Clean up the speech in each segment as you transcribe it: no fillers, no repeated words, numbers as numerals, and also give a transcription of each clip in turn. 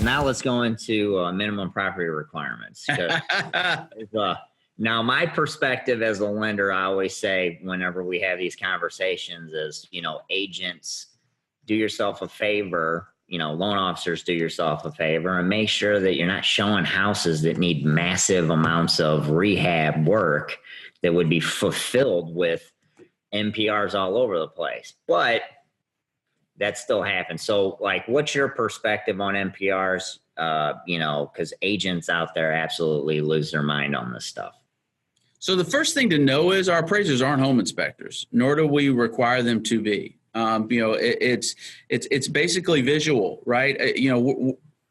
Now let's go into minimum property requirements. Now, my perspective as a lender, I always say whenever we have these conversations is, agents, do yourself a favor, loan officers, do yourself a favor and make sure that you're not showing houses that need massive amounts of rehab work that would be fulfilled with MPRs all over the place. But that still happens. So what's your perspective on MPRs? Because agents out there absolutely lose their mind on this stuff. So the first thing to know is our appraisers aren't home inspectors, nor do we require them to be. It's basically visual, right?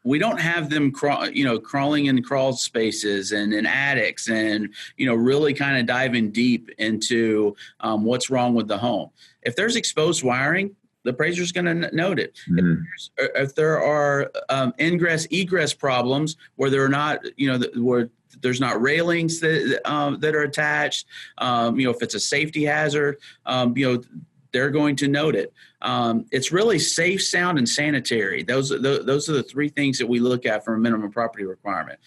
We don't have them crawling in crawl spaces and in attics and, really kind of diving deep into what's wrong with the home. If there's exposed wiring, the appraiser is going to note it. Mm-hmm. If there are ingress egress problems where they're not, where there's not railings that are attached, if it's a safety hazard, they're going to note it. It's really safe, sound, and sanitary. Those are the three things that we look at for a minimum property requirement.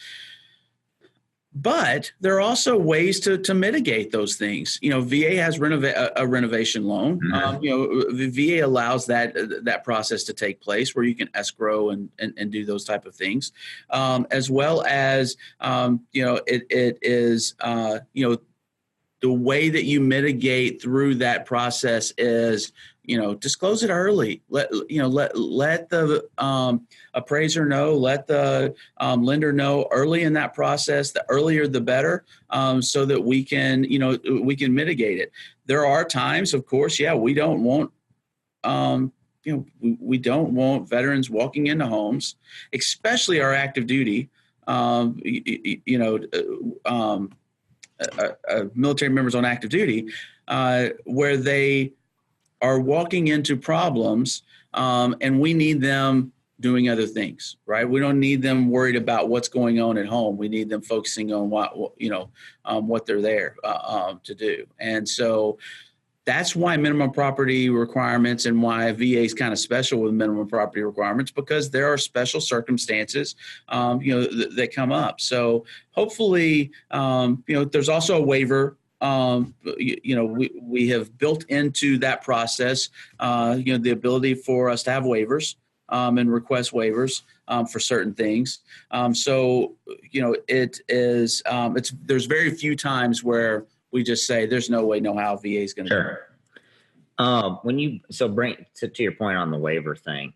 But there are also ways to mitigate those things. VA has a renovation loan. Mm-hmm. The VA allows that process to take place where you can escrow and do those type of things, as well as it is the way that you mitigate through that process is disclose it early. Let the appraiser know, let the lender know early in that process. The earlier the better, so that we can mitigate it. There are times, of course, we don't want we don't want veterans walking into homes, especially our active duty. Military members on active duty, where they are walking into problems, and we need them doing other things, right? We don't need them worried about what's going on at home. We need them focusing on what they're there to do. And so that's why minimum property requirements and why VA is kind of special with minimum property requirements, because there are special circumstances, that come up. So hopefully, there's also a waiver. We have built into that process, the ability for us to have waivers and request waivers for certain things. It is. There's very few times where we just say there's no way, no how VA is going to do it. Bring to your point on the waiver thing,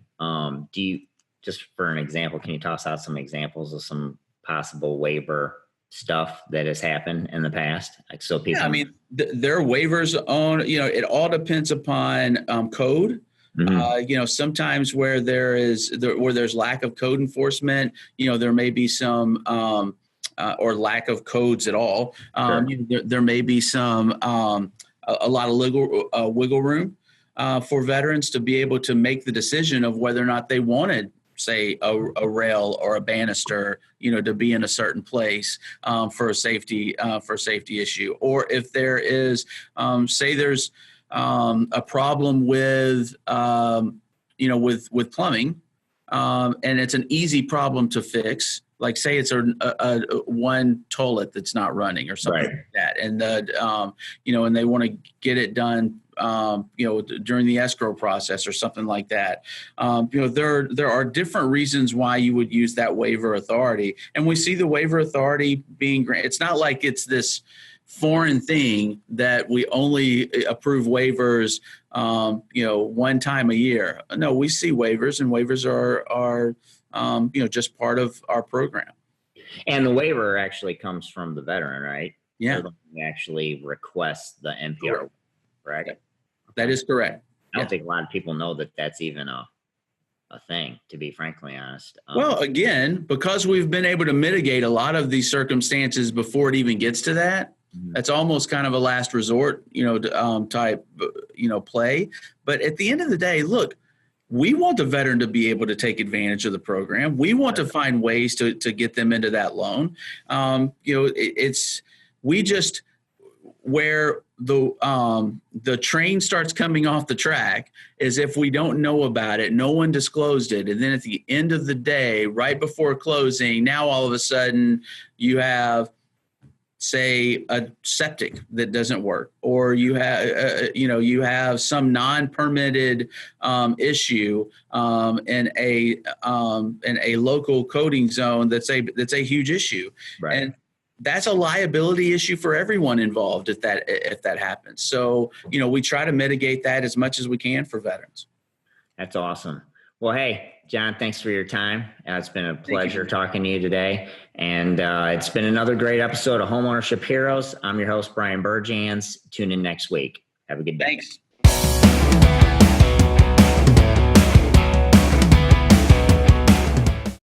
do you, just for an example, can you toss out some examples of some possible waiver stuff that has happened in the past? There are waivers on, it all depends upon code. Mm-hmm. Sometimes where there's lack of code enforcement, there may be some or lack of codes at all. Sure. There may be some a lot of wiggle room for veterans to be able to make the decision of whether or not they wanted, say, a rail or a banister, to be in a certain place for a safety issue, or if there is, say, there's a problem with plumbing, and it's an easy problem to fix. Like, say it's a one toilet that's not running or something like that, and and they want to get it done, during the escrow process or something like that. There are different reasons why you would use that waiver authority, and we see the waiver authority being granted. It's not like it's this foreign thing that we only approve waivers, one time a year. No, we see waivers, and waivers are just part of our program. And the waiver actually comes from the veteran, right? Yeah. They actually request the MPR, correct? That is correct. I don't think a lot of people know that that's even a thing, to be frankly honest. Well, again, because we've been able to mitigate a lot of these circumstances before it even gets to that, mm-hmm. That's almost kind of a last resort, type, play. But at the end of the day, look, we want the veteran to be able to take advantage of the program. We want to find ways to get them into that loan. Where the train starts coming off the track is if we don't know about it, no one disclosed it, and then at the end of the day, right before closing, now all of a sudden you have, say, a septic that doesn't work, or you have some non-permitted issue in a local coding zone that's a huge issue, right. And that's a liability issue for everyone involved if that happens. So, we try to mitigate that as much as we can for veterans. That's awesome. Well, hey, John, thanks for your time. It's been a pleasure talking to you today. And it's been another great episode of Homeownership Heroes. I'm your host, Brian Burjans. Tune in next week. Have a good day. Thanks.